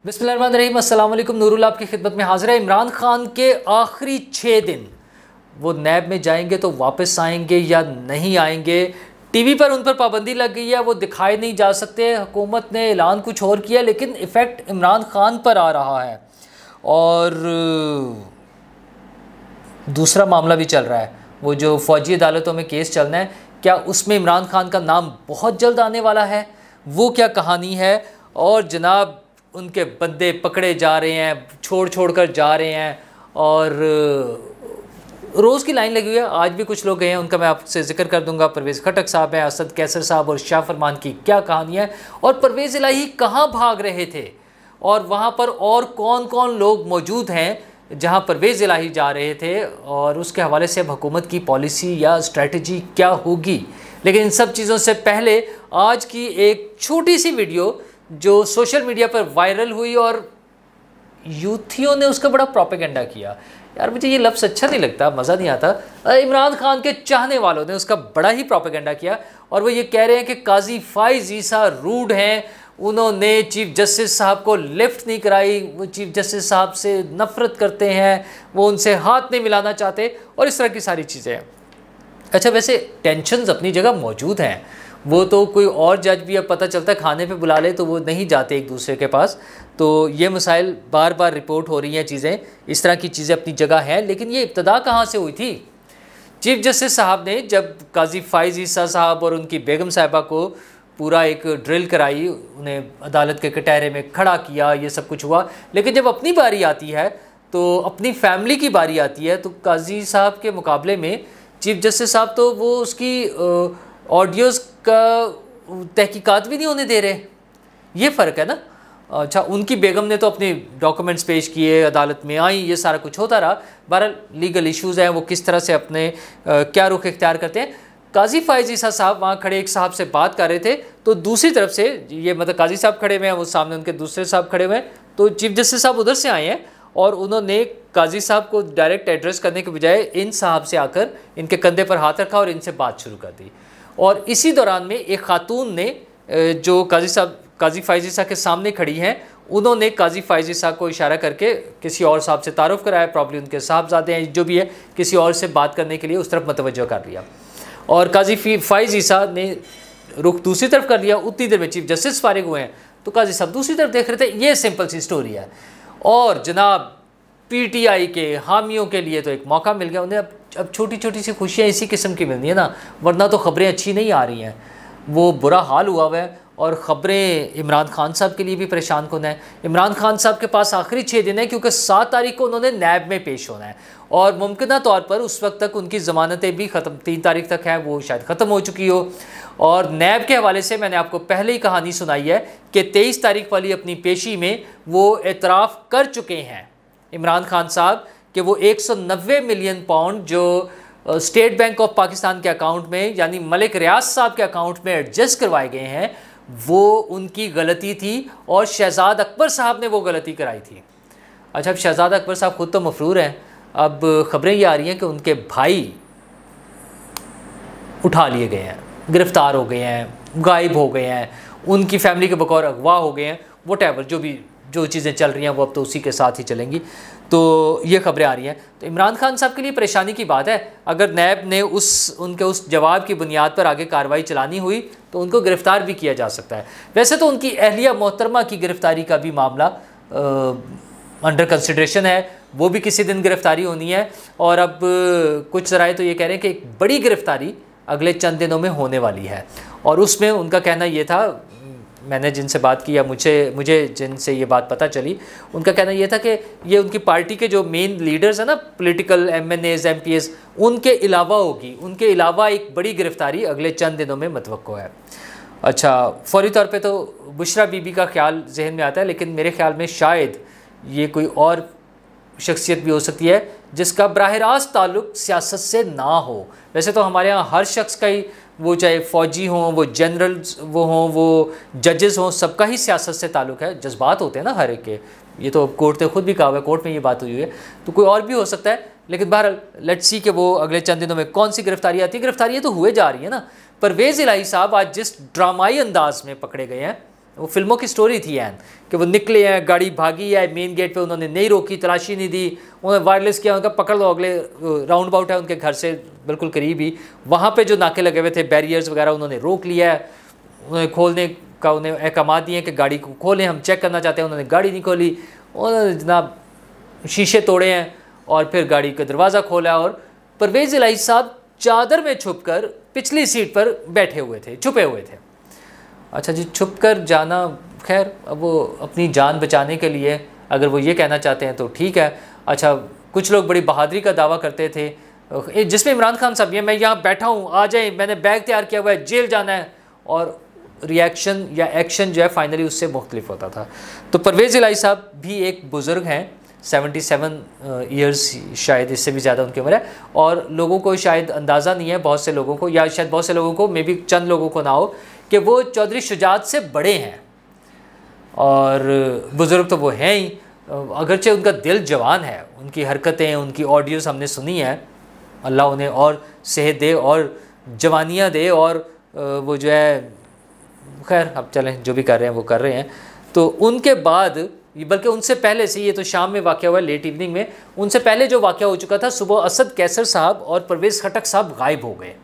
बिस्मिल्लाहिर्रहमानिर्रहीम, अस्सलाम वालेकुम। नूरुल आपकी खिदमत में हाजिर है। इमरान खान के आखिरी 6 दिन वो नैब में जाएंगे तो वापस आएंगे या नहीं आएंगे। टीवी पर उन पर पाबंदी लग गई है, वो दिखाए नहीं जा सकते। हुकूमत ने ऐलान कुछ और किया लेकिन इफ़ेक्ट इमरान खान पर आ रहा है। और दूसरा मामला भी चल रहा है, वो जो फ़ौजी अदालतों में केस चलना है, क्या उसमें इमरान खान का नाम बहुत जल्द आने वाला है? वो क्या कहानी है? और जनाब उनके बंदे पकड़े जा रहे हैं, छोड़ कर जा रहे हैं और रोज़ की लाइन लगी हुई है। आज भी कुछ लोग गए हैं, उनका मैं आपसे जिक्र कर दूंगा। परवेज़ खटक साहब हैं, असद कैसर साहब और शाह फरमान की क्या कहानी है, और परवेज़ इलाही कहाँ भाग रहे थे और वहाँ पर और कौन कौन लोग मौजूद हैं जहाँ परवेज़ इलाही जा रहे थे, और उसके हवाले से अब हुकूमत की पॉलिसी या स्ट्रेटजी क्या होगी। लेकिन इन सब चीज़ों से पहले आज की एक छोटी सी वीडियो जो सोशल मीडिया पर वायरल हुई और यूथियों ने उसका बड़ा प्रोपेगेंडा किया। यार मुझे ये लफ्ज़ अच्छा नहीं लगता, मज़ा नहीं आता। इमरान खान के चाहने वालों ने उसका बड़ा ही प्रोपेगेंडा किया और वो ये कह रहे हैं कि काजी फाइज ईसा रूड हैं, उन्होंने चीफ जस्टिस साहब को लिफ्ट नहीं कराई, वो चीफ जस्टिस साहब से नफ़रत करते हैं, वो उनसे हाथ नहीं मिलाना चाहते और इस तरह की सारी चीज़ें हैं। अच्छा, वैसे टेंशन्स अपनी जगह मौजूद हैं। वो तो कोई और जज भी अब पता चलता है खाने पे बुला ले तो वो नहीं जाते एक दूसरे के पास। तो ये मसाइल बार बार रिपोर्ट हो रही हैं, चीज़ें इस तरह की चीज़ें अपनी जगह हैं। लेकिन ये इब्तदा कहाँ से हुई थी? चीफ जस्टिस साहब ने जब काजी फाइज ईसा साहब और उनकी बेगम साहिबा को पूरा एक ड्रिल कराई, उन्हें अदालत के कटहरे में खड़ा किया, ये सब कुछ हुआ। लेकिन जब अपनी बारी आती है तो अपनी फैमिली की बारी आती है तो काजी साहब के मुकाबले में चीफ जस्टिस साहब तो वो उसकी ऑडियोज़ का तहकीकात भी नहीं होने दे रहे। ये फ़र्क है ना। अच्छा, उनकी बेगम ने तो अपने डॉक्यूमेंट्स पेश किए, अदालत में आई, ये सारा कुछ होता रहा। बहरहाल लीगल इश्यूज़ हैं, वो किस तरह से अपने क्या रुख इख्तियार करते हैं। काजी फाइज ईसा साहब वहाँ खड़े एक साहब से बात कर रहे थे तो दूसरी तरफ से ये मतलब काजी साहब खड़े हुए हैं, वो सामने उनके दूसरे साहब खड़े हुए हैं, तो चीफ जस्टिस साहब उधर से आए हैं और उन्होंने काजी साहब को डायरेक्ट एड्रेस करने के बजाय इन साहब से आकर इनके कंधे पर हाथ रखा और इनसे बात शुरू कर दी। और इसी दौरान में एक खातून ने जो काजी फाइज ईसा के सामने खड़ी हैं, उन्होंने काजी फाइज ईसा को इशारा करके किसी और साहब से तारुफ कराया, प्रॉब्ली उनके साहबजादे हैं जो भी है, किसी और से बात करने के लिए उस तरफ मतवज्जो कर लिया और काजी फाइज ईसा ने रुख दूसरी तरफ कर लिया। उतनी देर में चीफ जस्टिस फारिग हुए हैं तो काजी साहब दूसरी तरफ देख रहे थे। ये सिंपल सी स्टोरी है। और जनाब पीटीआई के हामियों के लिए तो एक मौका मिल गया, उन्हें अब छोटी छोटी सी खुशियाँ इसी किस्म की मिलनी है ना, वरना तो ख़बरें अच्छी नहीं आ रही हैं। वो बुरा हाल हुआ है और ख़बरें इमरान खान साहब के लिए भी परेशान कौन है। इमरान खान साहब के पास आखिरी 6 दिन है क्योंकि 7 तारीख को उन्होंने नैब में पेश होना है और मुमकिन तौर पर उस वक्त तक उनकी ज़मानतें भी ख़त्म, 3 तारीख तक है, वो शायद ख़त्म हो चुकी हो। और नैब के हवाले से मैंने आपको पहले ही कहानी सुनाई है कि 23 तारीख वाली अपनी पेशी में वो एतराफ़ कर चुके हैं इमरान खान साहब कि वो 190 मिलियन पाउंड जो स्टेट बैंक ऑफ पाकिस्तान के अकाउंट में यानी मलिक रियाज साहब के अकाउंट में एडजस्ट करवाए गए हैं, वो उनकी गलती थी और शहजाद अकबर साहब ने वो गलती कराई थी। अच्छा, अब शहजाद अकबर साहब खुद तो मफरूर हैं। अब ख़बरें ये आ रही हैं कि उनके भाई उठा लिए गए हैं, गिरफ़्तार हो गए हैं, गायब हो गए हैं, उनकी फैमिली के बकौर अगवा हो गए हैं। वोटेवर जो चीज़ें चल रही हैं वो अब तो उसी के साथ ही चलेंगी। तो ये खबरें आ रही हैं। तो इमरान खान साहब के लिए परेशानी की बात है। अगर नैब ने उनके उस जवाब की बुनियाद पर आगे कार्रवाई चलानी हुई तो उनको गिरफ़्तार भी किया जा सकता है। वैसे तो उनकी अहलिया मोहतरमा की गिरफ़्तारी का भी मामला अंडर कंसिडरेशन है, वो भी किसी दिन गिरफ़्तारी होनी है। और अब कुछ ज़राए तो ये कह रहे हैं कि एक बड़ी गिरफ़्तारी अगले चंद दिनों में होने वाली है और उसमें उनका कहना ये था, मैंने जिनसे बात की या मुझे जिनसे ये बात पता चली, उनका कहना ये था कि ये उनकी पार्टी के जो मेन लीडर्स हैं ना, पॉलिटिकल MNAs MPs, उनके अलावा होगी, उनके अलावा एक बड़ी गिरफ़्तारी अगले चंद दिनों में मतवक्को है। अच्छा, फौरी तौर पे तो बुशरा बीबी का ख्याल जहन में आता है, लेकिन मेरे ख्याल में शायद ये कोई और शख्सियत भी हो सकती है जिसका बराह रास्त ताल्लुक़ सियासत से ना हो। वैसे तो हमारे यहाँ हर शख्स का ही, वो चाहे फ़ौजी हों, वो जनरल्स वो हों, वो जजेस हों, सबका ही सियासत से ताल्लुक़ है। जज्बात होते हैं ना हर एक के, ये तो कोर्ट ने खुद भी कहा हुआ है, कोर्ट में ये बात हुई है। तो कोई और भी हो सकता है, लेकिन बहरहाल लेट्स सी कि वो अगले चंद दिनों में कौन सी गिरफ़्तारी आती है। गिरफ़्तारियाँ तो हुए जा रही है ना। परवेज़ इलाही साहब आज जिस ड्रामाई अंदाज में पकड़े गए हैं वो फिल्मों की स्टोरी थी एन, कि वो निकले हैं, गाड़ी भागी है, मेन गेट पे उन्होंने नहीं रोकी, तलाशी नहीं दी, उन्होंने वायरलेस किया, उनका पकड़ लो, अगले राउंड अबाउट है उनके घर से बिल्कुल करीब ही, वहाँ पे जो नाके लगे हुए थे, बैरियर्स वगैरह, उन्होंने रोक लिया है, उन्हें खोलने का उन्हें अहकाम दिए कि गाड़ी को खोलें, हम चेक करना चाहते हैं। उन्होंने गाड़ी नहीं खोली, उन्होंने जनाब शीशे तोड़े हैं और फिर गाड़ी का दरवाज़ा खोला और परवेज़ इलाही साहब चादर में छुपकर पिछली सीट पर बैठे हुए थे, छुपे हुए थे। अच्छा जी, छुपकर जाना, खैर अब वो अपनी जान बचाने के लिए अगर वो ये कहना चाहते हैं तो ठीक है। अच्छा, कुछ लोग बड़ी बहादुरी का दावा करते थे, जिसमें इमरान खान साहब, ये मैं यहाँ बैठा हूँ, आ जाए, मैंने बैग तैयार किया हुआ है, जेल जाना है, और रिएक्शन या एक्शन जो है फाइनली उससे मुख्तलिफ होता था। तो परवेज़ इलाही साहब भी एक बुज़ुर्ग हैं, 77 ईयर्स, शायद इससे भी ज़्यादा उनकी उम्र है, और लोगों को शायद अंदाज़ा नहीं है, बहुत से लोगों को, या शायद बहुत से लोगों को, मे बी चंद लोगों को ना हो, कि वो चौधरी शुजात से बड़े हैं, और बुज़ुर्ग तो वो हैं ही, अगरचे उनका दिल जवान है, उनकी हरकतें, उनकी ऑडियोज़ हमने सुनी है, अल्लाह उन्हें और सेहत दे और जवानियाँ दे, और वो जो है, खैर अब चलें, जो भी कर रहे हैं वो कर रहे हैं। तो उनके बाद, बल्कि उनसे पहले से, ये तो शाम में वाक़या हुआ, लेट इवनिंग में, उनसे पहले जो वाक़या हो चुका था, सुबह असद कैसर साहब और परवेज़ खटक साहब गायब हो गए।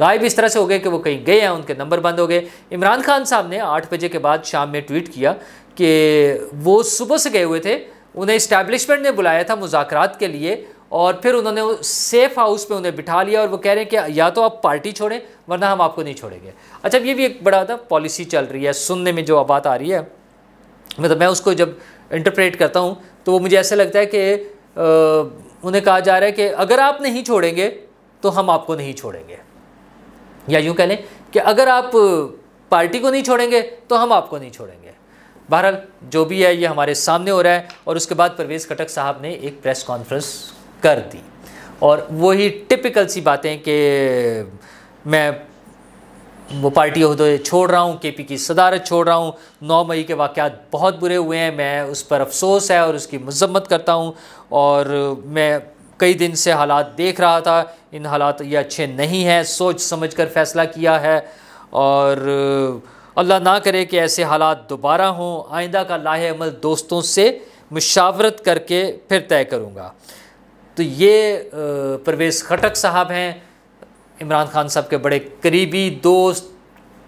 गायब इस तरह से हो गए कि वो कहीं गए हैं, उनके नंबर बंद हो गए। इमरान खान साहब ने 8 बजे के बाद शाम में ट्वीट किया कि वो सुबह से गए हुए थे, उन्हें इस्टेब्लिशमेंट ने बुलाया था मुज़ाकरात के लिए, और फिर उन्होंने सेफ़ हाउस में उन्हें बिठा लिया और वो कह रहे हैं कि या तो आप पार्टी छोड़ें वरना हम आपको नहीं छोड़ेंगे। अच्छा, ये भी एक बड़ा था पॉलिसी चल रही है, सुनने में जो बात आ रही है, मतलब मैं उसको जब इंटरप्रेट करता हूँ तो वो मुझे ऐसा लगता है कि उन्हें कहा जा रहा है कि अगर आप नहीं छोड़ेंगे तो हम आपको नहीं छोड़ेंगे, या यूँ कह लें कि अगर आप पार्टी को नहीं छोड़ेंगे तो हम आपको नहीं छोड़ेंगे। बहरहाल जो भी है ये हमारे सामने हो रहा है। और उसके बाद परवेज़ खटक साहब ने एक प्रेस कॉन्फ्रेंस कर दी, और वही टिपिकल सी बातें कि मैं वो पार्टी ओहदे छोड़ रहा हूँ, केपी की सदारत छोड़ रहा हूँ, 9 मई के वाक़यात बहुत बुरे हुए हैं, मैं उस पर अफसोस है और उसकी मज़म्मत करता हूँ, और मैं कई दिन से हालात देख रहा था, इन हालात ये अच्छे नहीं हैं, सोच समझ कर फ़ैसला किया है, और अल्लाह ना करे कि ऐसे हालात दोबारा हों, आइंदा का लाहे अमल दोस्तों से मुशावरत करके फिर तय करूँगा। तो ये परवेज़ खटक साहब हैं, इमरान खान साहब के बड़े करीबी दोस्त,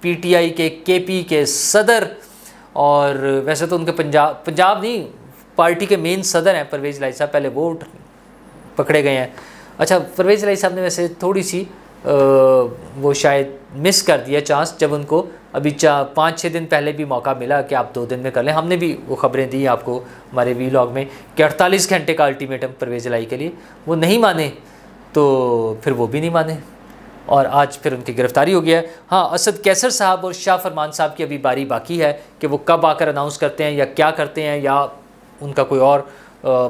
पीटीआई के केपी के सदर, और वैसे तो उनके पंजाब नहीं, पार्टी के मेन सदर हैं परवेज़ इलाही साहब, पहले वोट पकड़े गए हैं। अच्छा, परवेज़ इलाही साहब ने वैसे थोड़ी सी वो शायद मिस कर दिया चांस, जब उनको अभी 5-6 दिन पहले भी मौका मिला कि आप 2 दिन में कर लें, हमने भी वो खबरें दी आपको हमारे वीलॉग में कि 48 घंटे का अल्टीमेटम परवेज़ इलाही के लिए, वो नहीं माने, तो फिर वो भी नहीं माने, और आज फिर उनकी गिरफ्तारी हो गया है। हाँ, असद कैसर साहब और शाह फरमान साहब की अभी बारी बाकी है कि वो कब आकर अनाउंस करते हैं या क्या करते हैं, या उनका कोई और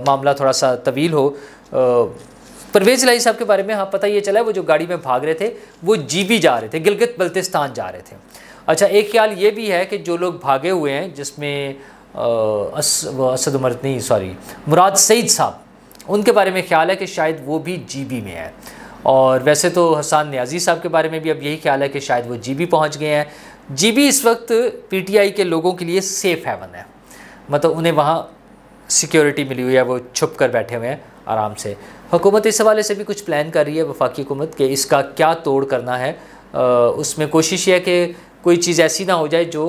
मामला थोड़ा सा तवील हो। परवेज़ इलाही साहब के बारे में हाँ पता ये चला है, वो जो गाड़ी में भाग रहे थे वो जीबी जा रहे थे, गिलगित बल्तिस्तान जा रहे थे। अच्छा, एक ख्याल ये भी है कि जो लोग भागे हुए हैं, जिसमें असद उमर नहीं, सॉरी, मुराद सईद साहब, उनके बारे में ख्याल है कि शायद वो भी जीबी में है। और वैसे तो हसन न्याजी साहब के बारे में भी अब यही ख्याल है कि शायद वो जीबी पहुंच गए हैं। जीबी इस वक्त पीटीआई के लोगों के लिए सेफ़ हेवन है, मतलब उन्हें वहाँ सिक्योरिटी मिली हुई है, वो छुप कर बैठे हुए हैं आराम से। हुकूमत इस हवाले से भी कुछ प्लान कर रही है, वफाकी हुकूमत, कि इसका क्या तोड़ करना है। उसमें कोशिश ये है कि कोई चीज़ ऐसी ना हो जाए जो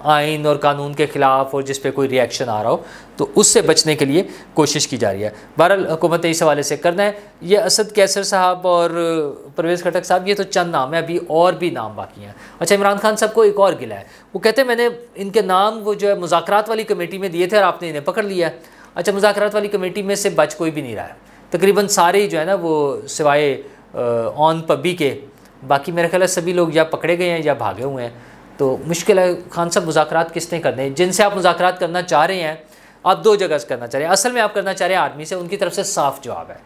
आइन और कानून के ख़िलाफ़ और जिस पे कोई रिएक्शन आ रहा हो, तो उससे बचने के लिए कोशिश की जा रही है। बहरहाल हुकूमत इस हवाले से करना है। ये असद कैसर साहब और परवेज़ खटक साहब, ये तो चंद नाम है, अभी और भी नाम बाकी हैं। अच्छा, इमरान खान साहब को एक और गिला है, वो कहते हैं मैंने इनके नाम वो जो है मुज़ाकरात वाली कमेटी में दिए थे और आपने इन्हें पकड़ लिया है। अच्छा, मुज़ाकरात वाली कमेटी में से बच कोई भी नहीं रहा है, तकरीबन सारे ही जो है ना, वो सिवाय ऑन पब्बी के, बाकी मेरे ख्याल है सभी लोग या पकड़े गए हैं या भागे हुए हैं। तो मुश्किल है। खान साहब, मुज़ाकरात किसने करने हैं? जिनसे आप मुज़ाकरात करना चाह रहे हैं, आप 2 जगह से करना चाह रहे हैं। असल में आप करना चाह रहे हैं आर्मी से, उनकी तरफ से साफ जवाब है।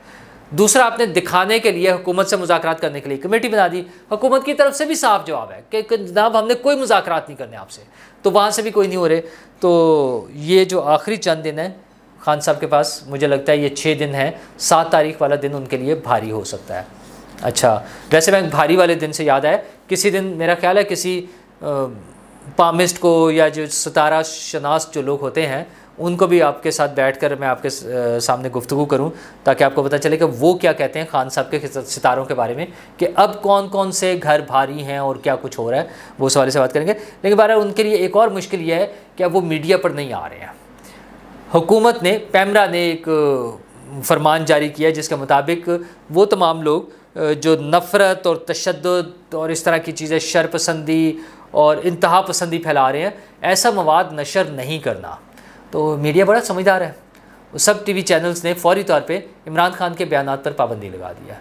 दूसरा, आपने दिखाने के लिए हुकूमत से मुज़ाकरात करने के लिए कमेटी बना दी, हुकूमत की तरफ से भी साफ जवाब है कि जनाब हमने कोई मुज़ाकरात नहीं करने आपसे, तो वहाँ से भी कोई नहीं हो रहे। तो ये जो आखिरी चंद दिन है खान साहब के पास, मुझे लगता है ये 6 दिन है, 7 तारीख वाला दिन उनके लिए भारी हो सकता है। अच्छा, वैसे मैं भारी वाले दिन से याद आया, किसी दिन मेरा ख्याल है किसी पामिस्ट को या जो सितारा शनास जो लोग होते हैं उनको भी आपके साथ बैठकर मैं आपके सामने गुफ्तगू करूं, ताकि आपको पता चले कि वो क्या कहते हैं खान साहब के सितारों के बारे में, कि अब कौन कौन से घर भारी हैं और क्या कुछ हो रहा है, वो सवाल से बात करेंगे। लेकिन बहरहाल उनके लिए एक और मुश्किल ये है कि अब वो मीडिया पर नहीं आ रहे हैं। हुकूमत ने, पैमरा ने एक फरमान जारी किया जिसके मुताबिक वो तमाम लोग जो नफ़रत और तशद्दुद और इस तरह की चीज़ें, शरपसंदी और इंतहा पसंदी फैला रहे हैं, ऐसा मवाद नशर नहीं करना। तो मीडिया बड़ा समझदार है, सब टीवी चैनल्स ने फौरी तौर पे इमरान खान के बयानात पर पाबंदी लगा दिया।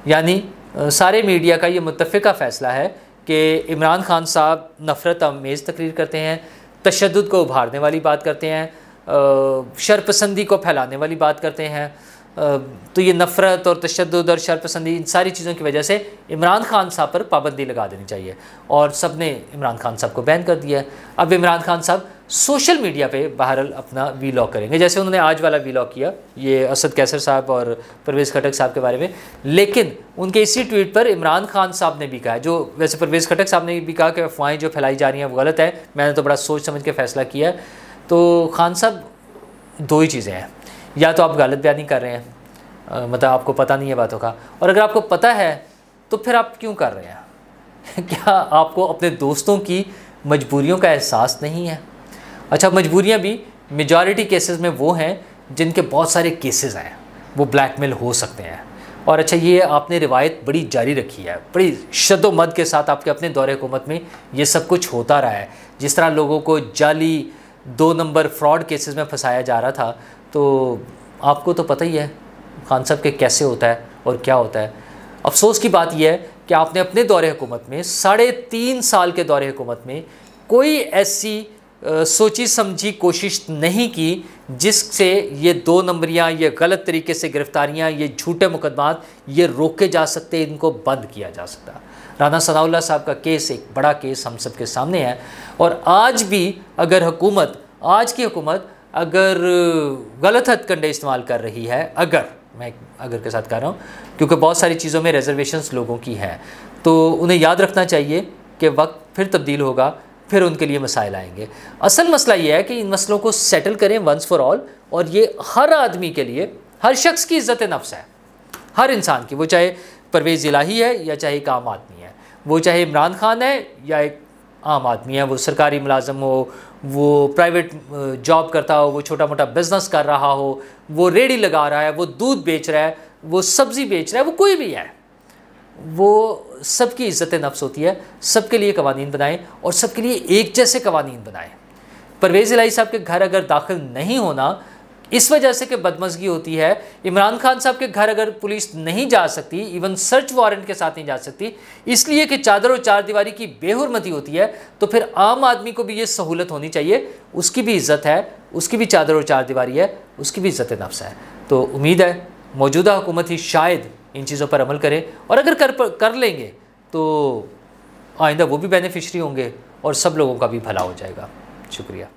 यानी सारे मीडिया का ये मुत्तफ़िका फ़ैसला है कि इमरान खान साहब नफ़रत आमेज़ तकरीर करते हैं, तशद्दुद को उभारने वाली बात करते हैं, शरपसंदी को फैलाने वाली बात करते हैं। तो ये नफ़रत और तशद्दुद और शरपसंदी, इन सारी चीज़ों की वजह से इमरान खान साहब पर पाबंदी लगा देनी चाहिए, और सब ने इमरान खान साहब को बैन कर दिया है। अब इमरान खान साहब सोशल मीडिया पे बहरहाल अपना वीलॉग करेंगे, जैसे उन्होंने आज वाला वीलॉग किया, ये असद कैसर साहब और परवेज़ खटक साहब के बारे में। लेकिन उनके इसी ट्वीट पर इमरान खान साहब ने भी कहा, जो वैसे परवेज़ खटक साहब ने भी कहा कि अफवाहें जो फैलाई जा रही हैं वो गलत है, मैंने तो बड़ा सोच समझ के फ़ैसला किया है। तो खान साहब, दो ही चीज़ें हैं, या तो आप गलत बयानी कर रहे हैं, मतलब आपको पता नहीं है बातों का, और अगर आपको पता है तो फिर आप क्यों कर रहे हैं? क्या आपको अपने दोस्तों की मजबूरियों का एहसास नहीं है? अच्छा, मजबूरियां भी मेजॉरिटी केसेस में वो हैं जिनके बहुत सारे केसेस हैं, वो ब्लैकमेल हो सकते हैं। और अच्छा, ये आपने रिवायत बड़ी जारी रखी है, बड़ी शद्दोमद के साथ आपके अपने दौरे हुकूमत में ये सब कुछ होता रहा है। जिस तरह लोगों को जाली 2 नंबर फ्रॉड केसेस में फंसाया जा रहा था, तो आपको तो पता ही है खान साहब के कैसे होता है और क्या होता है। अफसोस की बात यह है कि आपने अपने दौरे हुकूमत में, 3.5 साल के दौरे हुकूमत में, कोई ऐसी सोची समझी कोशिश नहीं की जिससे ये 2 नंबरियाँ, ये गलत तरीके से गिरफ्तारियाँ, ये झूठे मुकदमात ये रोके जा सकते, इनको बंद किया जा सकता। राना सनाउल्लाह साहब का केस एक बड़ा केस हम सब के सामने है, और आज भी अगर हुकूमत, आज की हुकूमत अगर गलत हथकंडे इस्तेमाल कर रही है, अगर मैं अगर के साथ कह रहा हूँ, क्योंकि बहुत सारी चीज़ों में रिजर्वेशंस लोगों की हैं, तो उन्हें याद रखना चाहिए कि वक्त फिर तब्दील होगा, फिर उनके लिए मसाइल आएंगे। असल मसला ये है कि इन मसलों को सेटल करें वंस फॉर ऑल, और ये हर आदमी के लिए, हर शख्स की इज़्ज़त नफ्स है, हर इंसान की, वो चाहे परवेज़ इलाही है या चाहे एक आम आदमी है, वो चाहे इमरान खान है या एक आम आदमी है, वो सरकारी मुलाजम हो, वो प्राइवेट जॉब करता हो, वो छोटा मोटा बिज़नेस कर रहा हो, वो रेडी लगा रहा है, वो दूध बेच रहा है, वो सब्ज़ी बेच रहा है, वो कोई भी है, वो सबकी इज़्ज़त नफ्स होती है। सबके लिए कवानीन बनाएं और सबके लिए एक जैसे कवानीन बनाएं। परवेज़ इलाही साहब के घर अगर दाखिल नहीं होना इस वजह से कि बदमज़गी होती है, इमरान खान साहब के घर अगर पुलिस नहीं जा सकती, इवन सर्च वारंट के साथ नहीं जा सकती, इसलिए कि चादर और चार दीवारी की बेहुरमती होती है, तो फिर आम आदमी को भी ये सहूलत होनी चाहिए, उसकी भी इज़्ज़त है, उसकी भी चादर और चार दीवारी है, उसकी भी इज़्ज़त नफ्स है। तो उम्मीद है मौजूदा हुकूमत ही शायद इन चीज़ों पर अमल करे, और अगर कर लेंगे तो आइंदा वो भी बेनिफिशरी होंगे और सब लोगों का भी भला हो जाएगा। शुक्रिया।